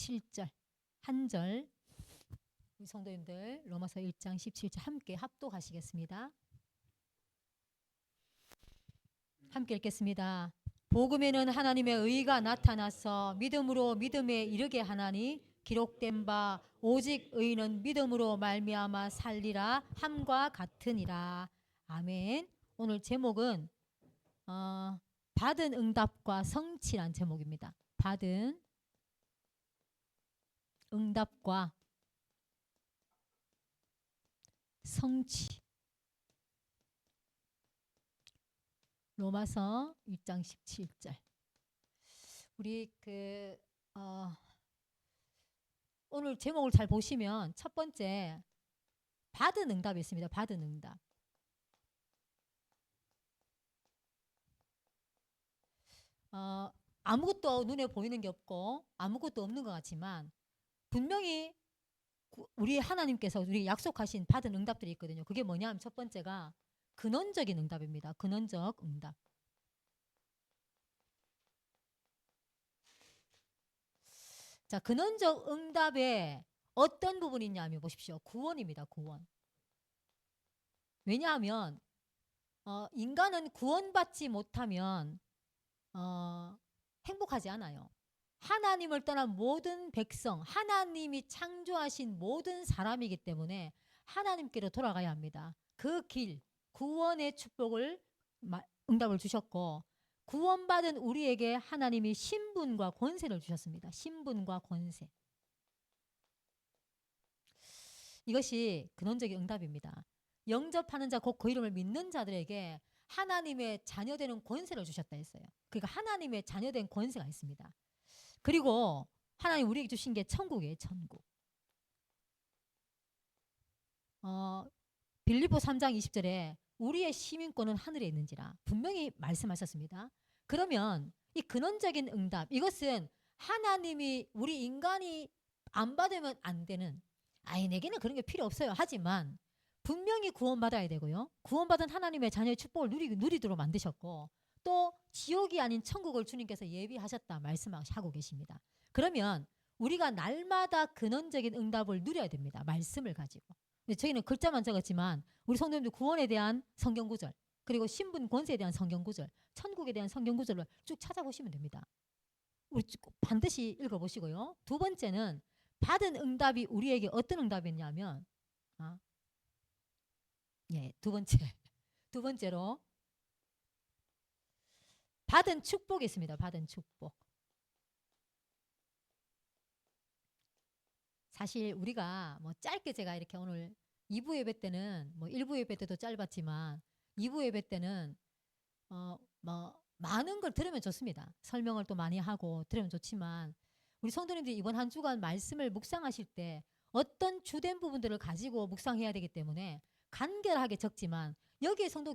17절 한 절 우리 성도님들 로마서 1장 17절 함께 합독하시겠습니다. 함께 읽겠습니다. 복음에는 하나님의 의가 나타나서 믿음으로 믿음에 이르게 하나니 기록된 바 오직 의인은 믿음으로 말미암아 살리라 함과 같으니라. 아멘. 오늘 제목은 받은 응답과 성취란 제목입니다. 받은 응답과 성취. 로마서 1장 17절. 우리 오늘 제목을 잘 보시면 첫 번째 받은 응답이 있습니다. 받은 응답. 아무것도 눈에 보이는 게 없고 아무것도 없는 것 같지만 분명히 우리 하나님께서 우리 약속하신 받은 응답들이 있거든요. 그게 뭐냐면 첫 번째가 근원적인 응답입니다. 근원적 응답. 자, 근원적 응답에 어떤 부분이 있냐면 보십시오. 구원입니다. 구원. 왜냐하면 인간은 구원받지 못하면 행복하지 않아요. 하나님을 떠난 모든 백성, 하나님이 창조하신 모든 사람이기 때문에 하나님께로 돌아가야 합니다. 그 길, 구원의 축복을 응답을 주셨고 구원받은 우리에게 하나님이 신분과 권세를 주셨습니다. 신분과 권세. 이것이 근원적인 응답입니다. 영접하는 자 곧 그 이름을 믿는 자들에게 하나님의 자녀되는 권세를 주셨다 했어요. 그러니까 하나님의 자녀된 권세가 있습니다. 그리고 하나님 우리에게 주신 게 천국이에요. 천국. 빌립보 3장 20절에 우리의 시민권은 하늘에 있는지라 분명히 말씀하셨습니다. 그러면 이 근원적인 응답, 이것은 하나님이 우리 인간이 안 받으면 안 되는, 내게는 그런 게 필요 없어요 하지만 분명히 구원받아야 되고요. 구원받은 하나님의 자녀의 축복을 누리도록 만드셨고 또 지옥이 아닌 천국을 주님께서 예비하셨다 말씀하고 계십니다. 그러면 우리가 날마다 근원적인 응답을 누려야 됩니다. 말씀을 가지고. 저희는 글자만 적었지만 우리 성도님들 구원에 대한 성경 구절, 그리고 신분 권세에 대한 성경 구절, 천국에 대한 성경 구절을 쭉 찾아보시면 됩니다. 우리 반드시 읽어보시고요. 두 번째는 받은 응답이 우리에게 어떤 응답이었냐면 두 번째로 받은 축복이 있습니다. 받은 축복. 사실 우리가 짧게 제가 이렇게 오늘 2부 예배 때는 1부 예배 때도 짧았지만 2부 예배 때는 많은 걸 들으면 좋습니다. 설명을 또 많이 하고 들으면 좋지만 우리 성도님들이 이번 한 주간 말씀을 묵상하실 때 어떤 주된 부분들을 가지고 묵상해야 되기 때문에 간결하게 적지만 여기에 성도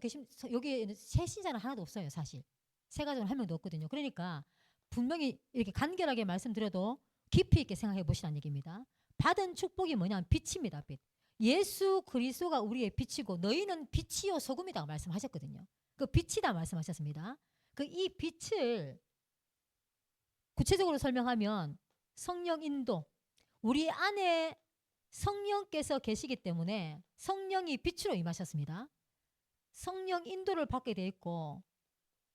여기에는 새 신자는 하나도 없어요. 사실 새 가족은 한 명도 없거든요. 그러니까 분명히 이렇게 간결하게 말씀드려도 깊이 있게 생각해 보시라는 얘기입니다. 받은 축복이 뭐냐면 빛입니다. 빛. 예수 그리스도가 우리의 빛이고 너희는 빛이요 소금이다 말씀하셨거든요. 그 빛이다 말씀하셨습니다. 이 빛을 구체적으로 설명하면 성령 인도, 우리 안에 성령께서 계시기 때문에 성령이 빛으로 임하셨습니다. 성령 인도를 받게 돼 있고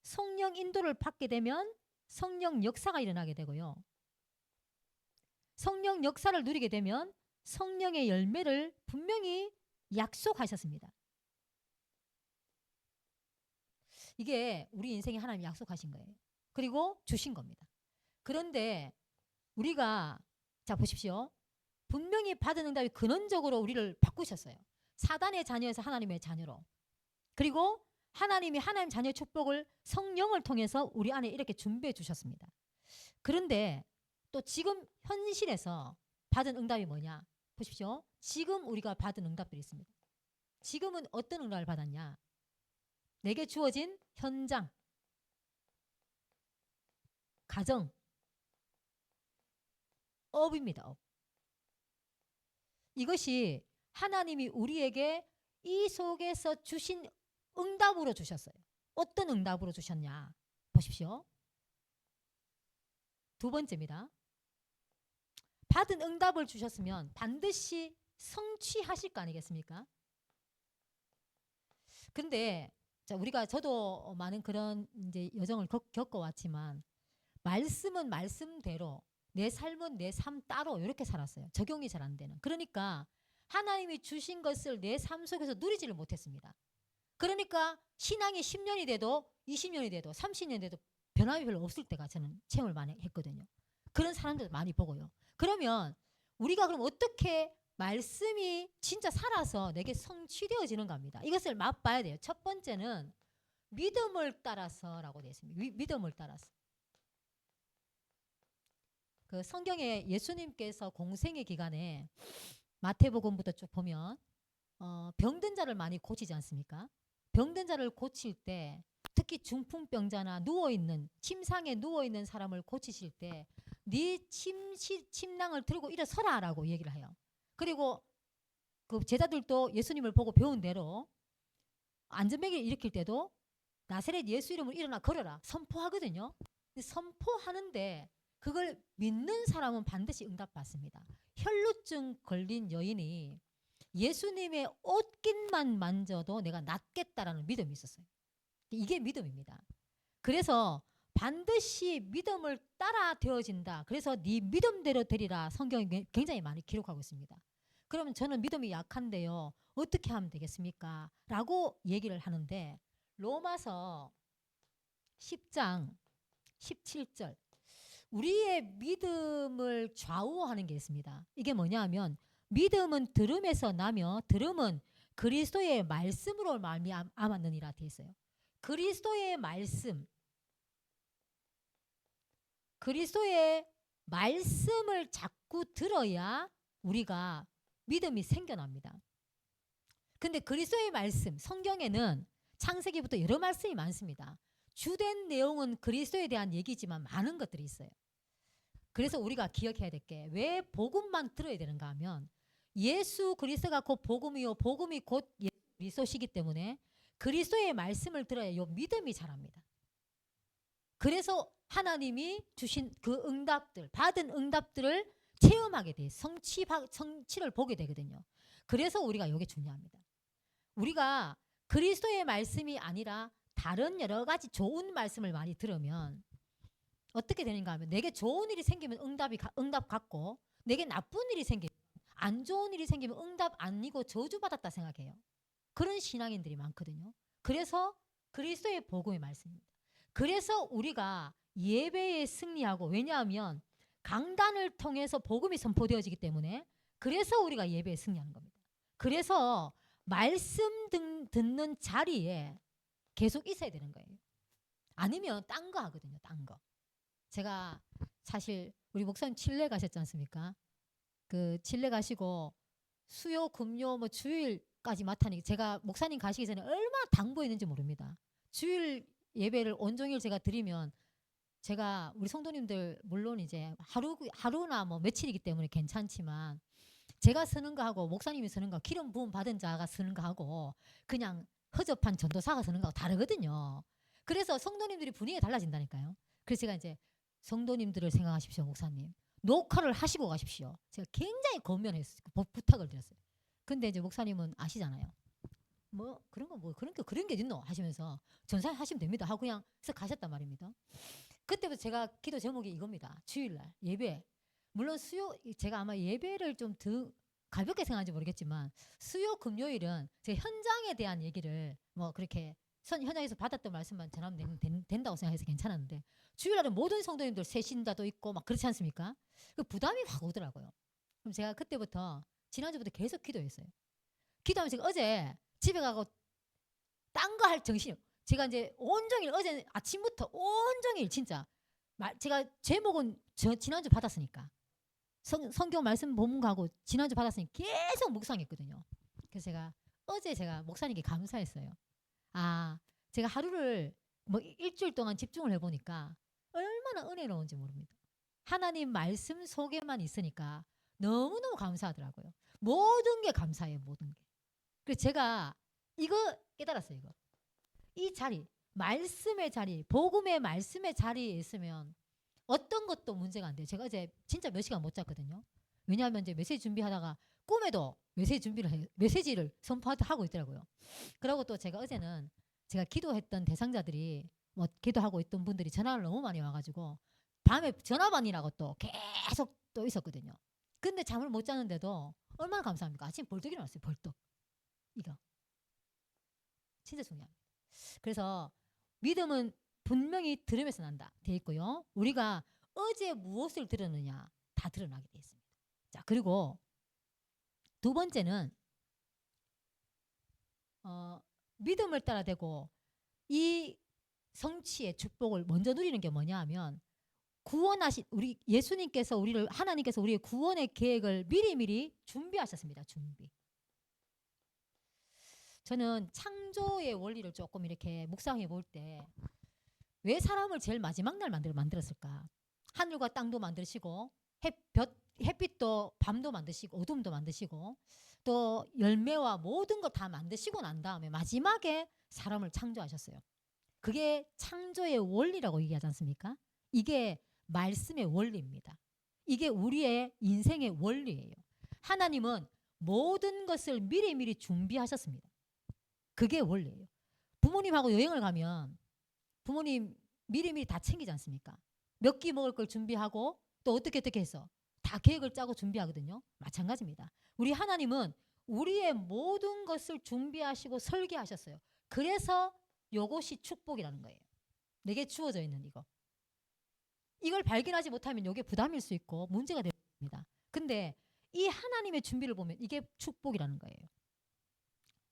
성령 인도를 받게 되면 성령 역사가 일어나게 되고요. 성령 역사를 누리게 되면 성령의 열매를 분명히 약속하셨습니다. 이게 우리 인생에 하나님이 약속하신 거예요. 그리고 주신 겁니다. 그런데 우리가 자 보십시오. 분명히 받은 응답이 근원적으로 우리를 바꾸셨어요. 사단의 자녀에서 하나님의 자녀로. 그리고 하나님이 하나님 자녀의 축복을 성령을 통해서 우리 안에 이렇게 준비해 주셨습니다. 그런데 또 지금 현실에서 받은 응답이 뭐냐? 보십시오. 지금 우리가 받은 응답들이 있습니다. 지금은 어떤 응답을 받았냐? 내게 주어진 현장, 가정, 업입니다. 업. 이것이 하나님이 우리에게 이 속에서 주신 응답으로 주셨어요. 어떤 응답으로 주셨냐? 보십시오. 두 번째입니다. 받은 응답을 주셨으면 반드시 성취하실 거 아니겠습니까? 근데 자, 저도 많은 그런 이제 여정을 겪어왔지만 말씀은 말씀대로 내 삶은 내 삶 따로 이렇게 살았어요. 적용이 잘 안 되는. 그러니까 하나님이 주신 것을 내 삶 속에서 누리지를 못했습니다. 그러니까 신앙이 10년이 돼도 20년이 돼도 30년이 돼도 변함이 별로 없을 때가 저는 체험을 많이 했거든요. 그런 사람들 많이 보고요. 그러면 우리가 그럼 어떻게 말씀이 진짜 살아서 내게 성취되어지는가 합니다. 이것을 맛봐야 돼요. 첫 번째는 믿음을 따라서라고 되어 있습니다. 믿음을 따라서. 그 성경에 예수님께서 공생의 기간에 마태복음부터 쭉 보면 병든 자를 많이 고치지 않습니까? 병든 자를 고칠 때 특히 중풍병자나 누워있는 침상에 누워있는 사람을 고치실 때 네 침낭을 들고 일어서라라고 얘기를 해요. 그리고 그 제자들도 예수님을 보고 배운 대로 안전뱅이를 일으킬 때도 나사렛 예수 이름으로 일어나 걸어라 선포하거든요. 선포하는데 그걸 믿는 사람은 반드시 응답받습니다. 혈루증 걸린 여인이 예수님의 옷깃만 만져도 내가 낫겠다라는 믿음이 있었어요. 이게 믿음입니다. 그래서 반드시 믿음을 따라 되어진다. 그래서 네 믿음대로 되리라 성경이 굉장히 많이 기록하고 있습니다. 그러면 저는 믿음이 약한데요. 어떻게 하면 되겠습니까? 라고 얘기를 하는데 로마서 10장 17절 우리의 믿음을 좌우하는 게 있습니다. 이게 뭐냐 하면 믿음은 들음에서 나며 들음은 그리스도의 말씀으로 말미암았느니라 되어 있어요. 그리스도의 말씀을 자꾸 들어야 우리가 믿음이 생겨납니다. 근데 그리스도의 말씀, 성경에는 창세기부터 여러 말씀이 많습니다. 주된 내용은 그리스도에 대한 얘기지만 많은 것들이 있어요. 그래서 우리가 기억해야 될 게 왜 복음만 들어야 되는가 하면 예수 그리스도가 곧 복음이요 복음이 곧 예수 그리스도시기 때문에 그리스도의 말씀을 들어야 요 믿음이 자랍니다. 그래서 하나님이 주신 그 응답들, 받은 응답들을 체험하게 돼 성취를 보게 되거든요. 그래서 우리가 이게 중요합니다. 우리가 그리스도의 말씀이 아니라 다른 여러 가지 좋은 말씀을 많이 들으면 어떻게 되는가 하면 내게 좋은 일이 생기면 응답 같고 내게 나쁜 일이 생기면 안 좋은 일이 생기면 응답 아니고 저주받았다 생각해요. 그런 신앙인들이 많거든요. 그래서 그리스도의 복음의 말씀입니다. 그래서 우리가 예배에 승리하고 왜냐하면 강단을 통해서 복음이 선포되어지기 때문에 그래서 우리가 예배에 승리하는 겁니다. 그래서 말씀 듣는 자리에 계속 있어야 되는 거예요. 아니면 딴 거 하거든요. 딴 거. 제가 사실 우리 목사님 칠레 가셨지 않습니까? 그 칠레 가시고 수요, 금요, 뭐 주일까지 맡아니 제가 목사님 가시기 전에 얼마나 당부했는지 모릅니다. 주일 예배를 온종일 제가 드리면 제가 우리 성도님들 물론 이제 하루나 뭐 며칠이기 때문에 괜찮지만 제가 쓰는 거 하고 목사님이 쓰는 거 기름 부음 받은 자가 쓰는 거 하고 그냥 허접한 전도사가 쓰는 거하고 다르거든요. 그래서 성도님들이 분위기가 달라진다니까요. 그래서 제가 이제 성도님들을 생각하십시오, 목사님. 녹화를 하시고 가십시오. 제가 굉장히 권면했어요. 부탁을 드렸어요. 근데 이제 목사님은 아시잖아요. 뭐 그런 게 있노 하시면서 전사 하시면 됩니다 하고 그냥 쓱 가셨단 말입니다. 그때부터 제가 기도 제목이 이겁니다. 주일날 예배. 물론 제가 아마 예배를 좀 더 가볍게 생각하는지 모르겠지만 수요 금요일은 제 현장에 대한 얘기를 뭐 그렇게 현장에서 받았던 말씀만 전하면 된다고 생각해서 괜찮았는데 주일날은 모든 성도님들 세신자도 있고 막 그렇지 않습니까? 그 부담이 확 오더라고요. 그럼 제가 그때부터 지난주부터 계속 기도했어요. 기도하면서 제가 어제 집에 가고 딴 거 할 정신이 제가 이제 온종일 어제 아침부터 온종일 진짜 제가 제목은 지난주 받았으니까 성경 말씀 본문가고 지난주 받았으니 계속 묵상했거든요. 그래서 제가 목사님께 감사했어요. 아, 제가 하루를 뭐 일주일 동안 집중을 해보니까 얼마나 은혜로운지 모릅니다. 하나님 말씀 속에만 있으니까 너무너무 감사하더라고요. 모든 게 감사해요. 모든 게. 그래서 제가 이거 깨달았어요. 이 자리, 말씀의 자리, 복음의 말씀의 자리에 있으면 어떤 것도 문제가 안 돼요. 제가 어제 진짜 몇 시간 못 잤거든요. 왜냐하면 이제 메시지 준비하다가 꿈에도 메시지를 선포하고 있더라고요. 그리고 또 제가 어제는 제가 기도했던 대상자들이 뭐 기도하고 있던 분들이 전화를 너무 많이 와가지고 밤에 전화반이라고 또 계속 또 있었거든요. 근데 잠을 못 자는데도 얼마나 감사합니까? 아침 벌떡 일어났어요. 벌떡. 이거 진짜 중요합니다. 그래서 믿음은 분명히 들음에서 난다 돼 있고요. 우리가 어제 무엇을 들었느냐 다 드러나게 돼 있습니다. 자, 그리고 두 번째는 믿음을 따라 되고 이 성취의 축복을 먼저 누리는 게 뭐냐 하면 구원하신 우리 예수님께서 하나님께서 우리의 구원의 계획을 미리미리 준비하셨습니다. 준비. 저는 창조의 원리를 조금 이렇게 묵상해 볼 때 왜 사람을 제일 마지막 날 만들었을까? 하늘과 땅도 만드시고 햇빛도 밤도 만드시고 어둠도 만드시고 또 열매와 모든 거 다 만드시고 난 다음에 마지막에 사람을 창조하셨어요. 그게 창조의 원리라고 얘기하지 않습니까? 이게 말씀의 원리입니다. 이게 우리의 인생의 원리예요. 하나님은 모든 것을 미리미리 준비하셨습니다. 그게 원리예요. 부모님하고 여행을 가면 부모님 미리미리 다 챙기지 않습니까? 몇 끼 먹을 걸 준비하고 또 어떻게 해서 다 계획을 짜고 준비하거든요. 마찬가지입니다. 우리 하나님은 우리의 모든 것을 준비하시고 설계하셨어요. 그래서 요것이 축복이라는 거예요. 내게 주어져 있는 이거. 이걸 발견하지 못하면 이게 부담일 수 있고 문제가 됩니다. 근데 이 하나님의 준비를 보면 이게 축복이라는 거예요.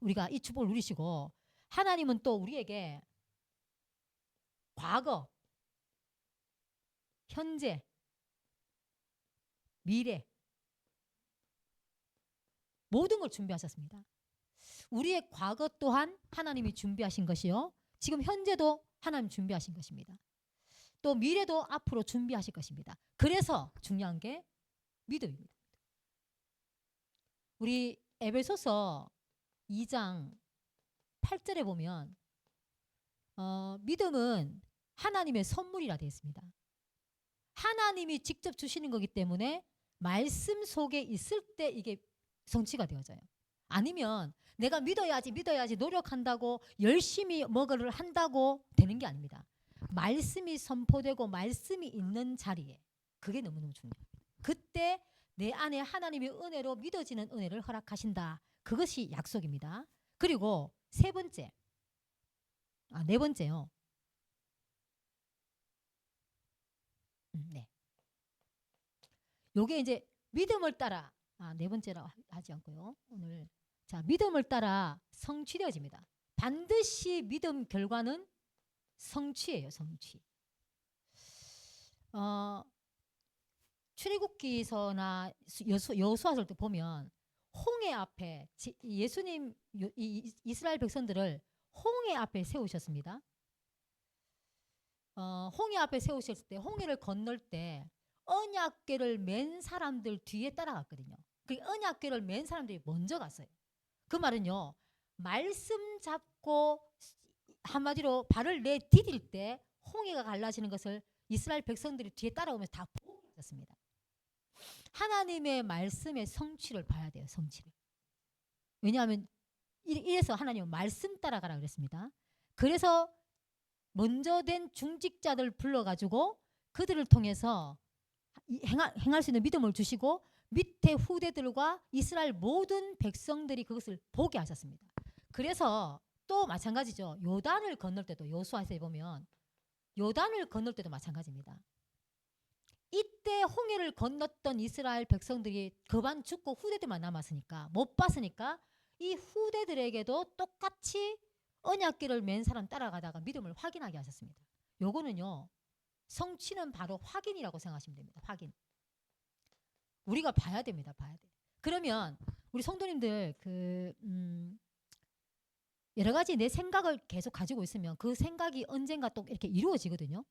우리가 이 축복을 누리시고 하나님은 또 우리에게 과거, 현재, 미래 모든 걸 준비하셨습니다. 우리의 과거 또한 하나님이 준비하신 것이요. 지금 현재도 하나님 준비하신 것입니다. 또 미래도 앞으로 준비하실 것입니다. 그래서 중요한 게 믿음입니다. 우리 에베소서 2장 8절에 보면 믿음은 하나님의 선물이라 되어 있습니다. 하나님이 직접 주시는 거기 때문에 말씀 속에 있을 때 이게 성취가 되어져요. 아니면 내가 믿어야지 노력한다고 열심히 뭐를 한다고 되는 게 아닙니다. 말씀이 선포되고 말씀이 있는 자리에 그게 너무너무 중요합니다. 그때 내 안에 하나님의 은혜로 믿어지는 은혜를 허락하신다. 그것이 약속입니다. 그리고 네 번째요. 네. 요게 이제 믿음을 따라 네 번째라고 하지 않고요. 오늘 자, 믿음을 따라 성취되어집니다. 반드시 믿음 결과는 성취예요. 성취. 출애굽기서나 여호수아서를 보면 홍해 앞에 예수님 이스라엘 백성들을 홍해 앞에 세우셨습니다. 홍해 앞에 세우셨을 때 홍해를 건널 때 언약궤를 맨 사람들 뒤에 따라갔거든요. 그 언약궤를 맨 사람들이 먼저 갔어요. 그 말은요. 말씀 잡고 한마디로 발을 내디딜 때 홍해가 갈라지는 것을 이스라엘 백성들이 뒤에 따라오면서 다 보고 있었습니다. 하나님의 말씀의 성취를 봐야 돼요. 성취를. 왜냐하면 이래서 하나님은 말씀 따라가라 그랬습니다. 그래서 먼저 된 중직자들 불러가지고 그들을 통해서 행할 수 있는 믿음을 주시고 밑에 후대들과 이스라엘 모든 백성들이 그것을 보게 하셨습니다. 그래서 또 마찬가지죠. 요단을 건널 때도 여호수아서에 보면 요단을 건널 때도 마찬가지입니다. 이때 홍해를 건넜던 이스라엘 백성들이 그만 죽고 후대들만 남았으니까 못 봤으니까 이 후대들에게도 똑같이 언약궤를 맨 사람 따라가다가 믿음을 확인하게 하셨습니다. 요거는요. 성취는 바로 확인이라고 생각하시면 됩니다. 확인. 우리가 봐야 됩니다. 봐야 돼. 그러면 우리 성도님들 여러 가지 내 생각을 계속 가지고 있으면 그 생각이 언젠가 또 이렇게 이루어지거든요.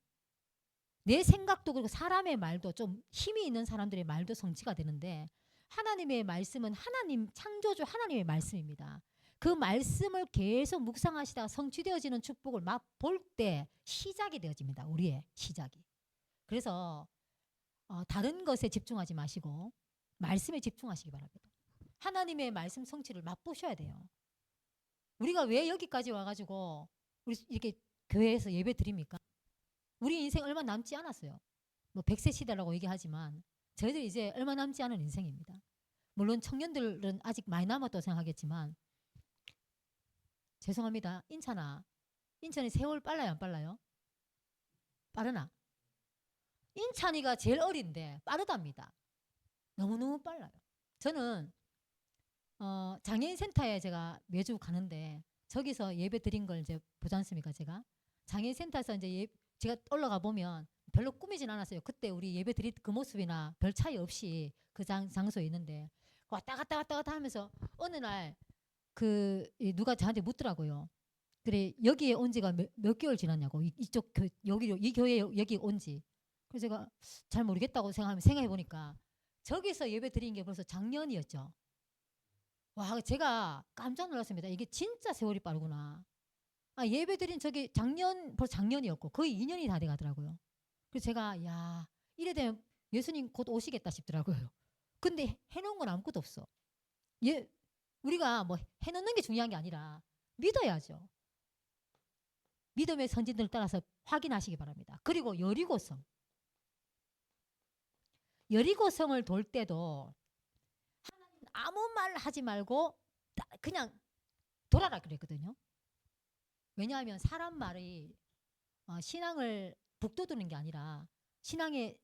내 생각도 그리고 사람의 말도 좀 힘이 있는 사람들의 말도 성취가 되는데 하나님의 말씀은 하나님 창조주 하나님의 말씀입니다. 그 말씀을 계속 묵상하시다가 성취되어지는 축복을 막 볼 때 시작이 되어집니다. 우리의 시작이. 그래서 다른 것에 집중하지 마시고 말씀에 집중하시기 바랍니다. 하나님의 말씀 성취를 맛보셔야 돼요. 우리가 왜 여기까지 와가지고 우리 이렇게 교회에서 예배 드립니까? 우리 인생 얼마 남지 않았어요. 뭐 100세 시대라고 얘기하지만 저희들 이제 얼마 남지 않은 인생입니다. 물론 청년들은 아직 많이 남았다고 생각하겠지만 죄송합니다. 인천이 세월 빨라요 안 빨라요? 빠르나? 인천이가 제일 어린데 빠르답니다. 너무너무 빨라요. 저는 장애인 센터에 제가 매주 가는데 저기서 예배 드린 걸 이제 보지 않습니까? 제가 장애인 센터에서 이제 제가 올라가 보면 별로 꾸미진 않았어요. 그때 우리 예배 드린 그 모습이나 별 차이 없이 그 장소에 있는데 왔다 갔다 하면서 어느 날 누가 저한테 묻더라고요. 그래 여기에 온 지가 몇 개월 지났냐고 이쪽 이 교회 여기 온 지. 그래서 제가 잘 모르겠다고 생각해 보니까 저기서 예배 드린 게 벌써 작년이었죠. 와 제가 깜짝 놀랐습니다. 이게 진짜 세월이 빠르구나. 예배 드린 저기 벌써 작년이었고 거의 2년이 다 돼가더라고요. 그래서 제가 야 이래 되면 예수님 곧 오시겠다 싶더라고요. 근데 해놓은 건 아무것도 없어. 우리가 뭐 해놓는 게 중요한 게 아니라 믿어야죠. 믿음의 선진들을 따라서 확인하시기 바랍니다. 그리고 여리고성을 돌 때도 하나님 아무 말 하지 말고 그냥 돌아라 그랬거든요. 왜냐하면 사람 말이 신앙을 북돋우는 게 아니라 신앙을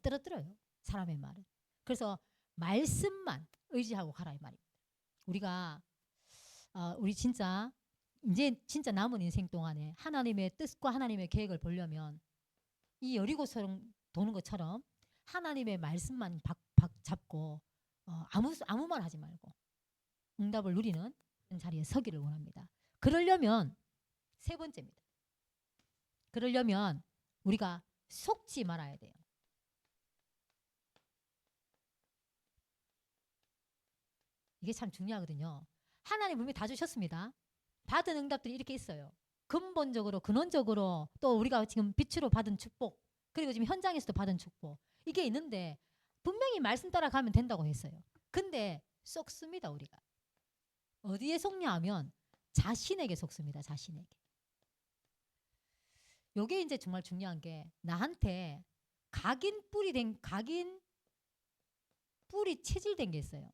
떨어뜨려요. 사람의 말은. 그래서 말씀만 의지하고 가라 이 말입니다. 우리 진짜 이제 진짜 남은 인생 동안에 하나님의 뜻과 하나님의 계획을 보려면 이 여리고성 도는 것처럼 하나님의 말씀만 잡고 아무 말 하지 말고 응답을 누리는 자리에 서기를 원합니다. 그러려면 세 번째입니다. 그러려면 우리가 속지 말아야 돼요. 이게 참 중요하거든요. 하나님 분명히 다 주셨습니다. 받은 응답들이 이렇게 있어요. 근본적으로 근원적으로 또 우리가 지금 빛으로 받은 축복 그리고 지금 현장에서도 받은 축복 이게 있는데 분명히 말씀 따라가면 된다고 했어요. 근데 속습니다. 우리가. 어디에 속냐 하면 자신에게 속습니다. 자신에게. 요게 이제 정말 중요한 게 나한테 각인 뿌리 체질된 게 있어요.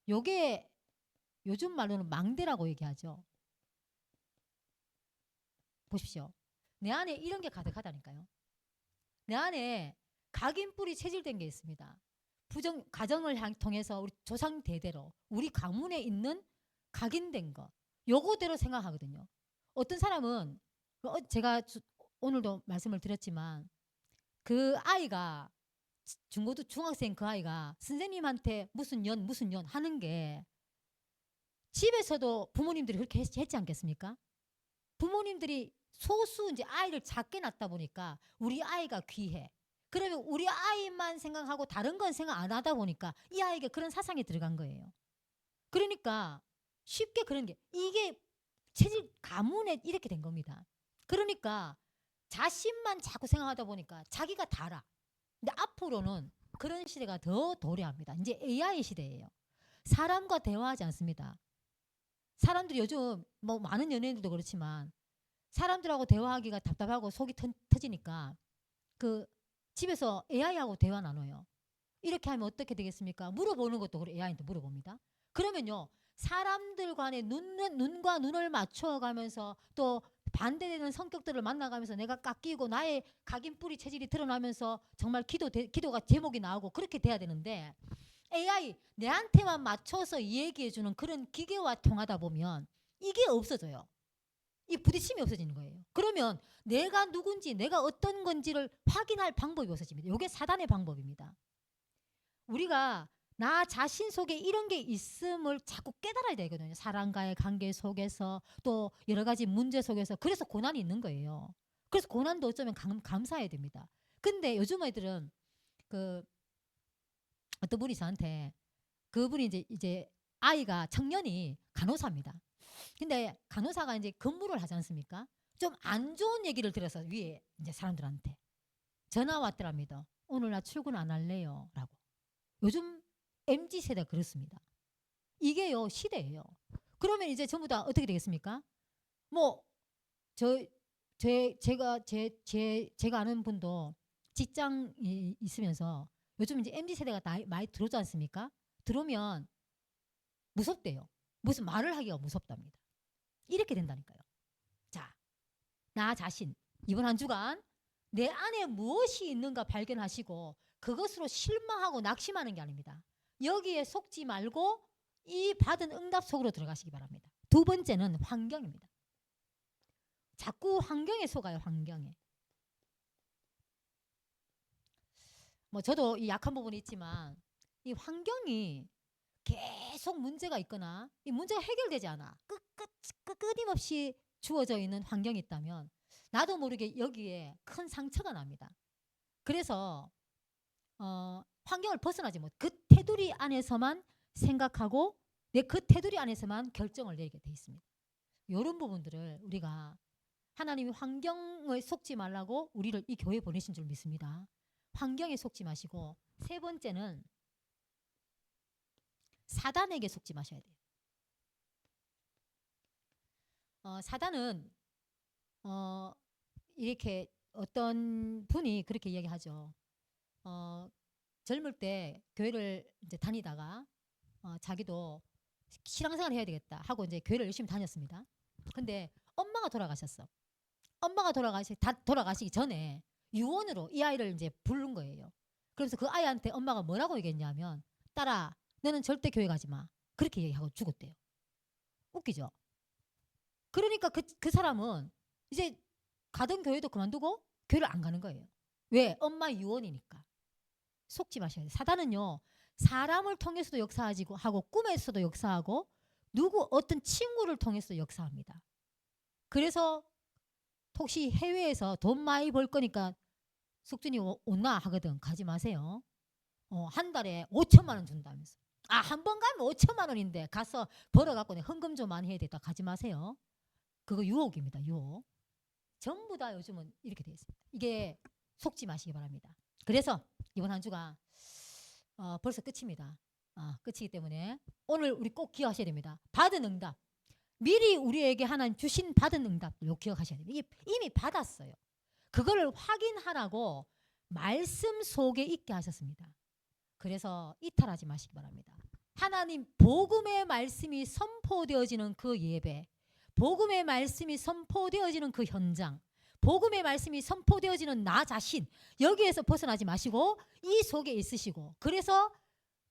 요게 요즘 말로는 망대라고 얘기하죠. 보십시오. 내 안에 이런 게 가득하다니까요. 내 안에 각인 뿌리 체질된 게 있습니다. 가정을 통해서 우리 조상 대대로 우리 가문에 있는 각인된 거 요거대로 생각하거든요. 어떤 사람은 제가 오늘도 말씀을 드렸지만 그 아이가 중학생 그 아이가 선생님한테 무슨 년 하는 게 집에서도 부모님들이 그렇게 했지 않겠습니까? 부모님들이 소수 이제 아이를 작게 낳다 보니까 우리 아이가 귀해. 그러면 우리 아이만 생각하고 다른 건 생각 안 하다 보니까 이 아이에게 그런 사상이 들어간 거예요. 그러니까 쉽게 그런 게 이게 체질 가문에 이렇게 된 겁니다. 그러니까 자신만 자꾸 생각하다 보니까 자기가 달아. 근데 앞으로는 그런 시대가 더 도래합니다. 이제 AI 시대예요. 사람과 대화하지 않습니다. 사람들이 요즘 뭐 많은 연예인들도 그렇지만 사람들하고 대화하기가 답답하고 속이 터지니까 그 집에서 AI하고 대화 나눠요. 이렇게 하면 어떻게 되겠습니까? 물어보는 것도 AI한테 물어봅니다. 그러면요. 사람들 간의 눈과 눈을 맞춰가면서 또 반대되는 성격들을 만나가면서 내가 깎이고 나의 각인 뿌리 체질이 드러나면서 정말 기도가 제목이 나오고 그렇게 돼야 되는데 AI 내한테만 맞춰서 얘기해주는 그런 기계와 통하다 보면 이게 없어져요. 이 부딪힘이 없어지는 거예요. 그러면 내가 누군지 내가 어떤 건지를 확인할 방법이 없어집니다. 이게 사단의 방법입니다. 우리가 나 자신 속에 이런 게 있음을 자꾸 깨달아야 되거든요. 사람과의 관계 속에서 또 여러 가지 문제 속에서 그래서 고난이 있는 거예요. 그래서 고난도 어쩌면 감사해야 됩니다. 근데 요즘 애들은 어떤 분이 저한테 그분이 이제 아이가 청년이 간호사입니다. 근데 간호사가 이제 근무를 하지 않습니까? 좀 안 좋은 얘기를 들어서 위에 이제 사람들한테 전화 왔더랍니다. 오늘 나 출근 안 할래요. 라고. 요즘 MZ세대가 그렇습니다. 이게요, 시대예요. 그러면 이제 전부 다 어떻게 되겠습니까? 뭐, 제가 아는 분도 직장이 있으면서 요즘 이제 MZ세대가 많이 들어오지 않습니까? 들어오면 무섭대요. 무슨 말을 하기가 무섭답니다. 이렇게 된다니까요. 자, 나 자신 이번 한 주간 내 안에 무엇이 있는가 발견하시고 그것으로 실망하고 낙심하는 게 아닙니다. 여기에 속지 말고 이 받은 응답 속으로 들어가시기 바랍니다. 두 번째는 환경입니다. 자꾸 환경에 속아요. 환경에. 뭐 저도 이 약한 부분이 있지만 이 환경이 계속 문제가 있거나 이 문제가 해결되지 않아 끊임없이 주어져 있는 환경이 있다면 나도 모르게 여기에 큰 상처가 납니다. 그래서 환경을 벗어나지 못. 그 테두리 안에서만 생각하고 내 그 테두리 안에서만 결정을 내리게 돼 있습니다. 이런 부분들을 우리가 하나님이 환경에 속지 말라고 우리를 이 교회에 보내신 줄 믿습니다. 환경에 속지 마시고 세 번째는 사단에게 속지 마셔야 돼요. 사단은 이렇게 어떤 분이 그렇게 이야기하죠. 젊을 때 교회를 이제 다니다가 자기도 신앙생활 해야 되겠다 하고 이제 교회를 열심히 다녔습니다. 근데 엄마가 돌아가셨어. 엄마가 돌아가시기 전에 유언으로 이 아이를 이제 부른 거예요. 그래서 그 아이한테 엄마가 뭐라고 얘기했냐면 딸아 너는 절대 교회 가지 마. 그렇게 얘기하고 죽었대요. 웃기죠? 그러니까 그 사람은 이제 가던 교회도 그만두고 교회를 안 가는 거예요. 왜? 엄마 유언이니까. 속지 마셔야 돼요. 사단은요. 사람을 통해서도 역사하고 꿈에서도 역사하고 누구 어떤 친구를 통해서도 역사합니다. 그래서 혹시 해외에서 돈 많이 벌 거니까 숙준이 온나 하거든. 가지 마세요. 한 달에 5천만 원 준다면서. 한 번 가면 5천만 원인데 가서 벌어갖고 헌금 좀 많이 해야 되겠다. 가지 마세요. 그거 유혹입니다. 유혹. 전부 다 요즘은 이렇게 되어 있습니다. 이게 속지 마시기 바랍니다. 그래서 이번 한 주가 벌써 끝입니다. 끝이기 때문에 오늘 우리 꼭 기억하셔야 됩니다. 받은 응답. 미리 우리에게 하나님 주신 받은 응답을 기억하셔야 됩니다. 이미 받았어요. 그거를 확인하라고 말씀 속에 있게 하셨습니다. 그래서 이탈하지 마시기 바랍니다. 하나님 복음의 말씀이 선포되어지는 그 예배, 복음의 말씀이 선포되어지는 그 현장, 복음의 말씀이 선포되어지는 나 자신, 여기에서 벗어나지 마시고 이 속에 있으시고, 그래서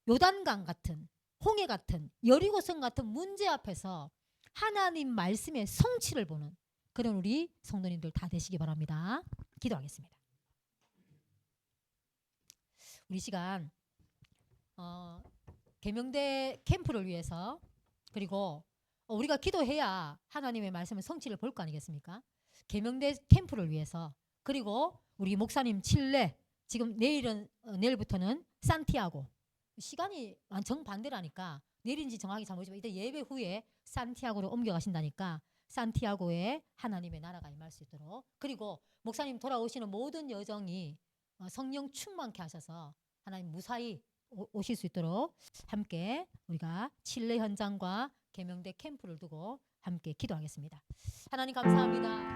요단강 같은, 홍해 같은, 여리고성 같은 문제 앞에서 하나님 말씀의 성취를 보는 그런 우리 성도님들 다 되시기 바랍니다. 기도하겠습니다. 우리 시간 계명대 캠프를 위해서, 그리고 우리가 기도해야 하나님의 말씀의 성취를 볼 거 아니겠습니까? 계명대 캠프를 위해서, 그리고 우리 목사님 칠레, 지금 내일부터는 산티아고, 시간이 정반대라니까 내일인지 정확히 잘 모르지만 이때 예배 후에 산티아고로 옮겨가신다니까 산티아고에 하나님의 나라가 임할 수 있도록, 그리고 목사님 돌아오시는 모든 여정이 성령 충만케 하셔서 하나님 무사히 오실 수 있도록 함께 우리가 칠레 현장과 계명대 캠프를 두고 함께 기도하겠습니다. 하나님 감사합니다.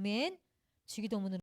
아멘. 주기도문으로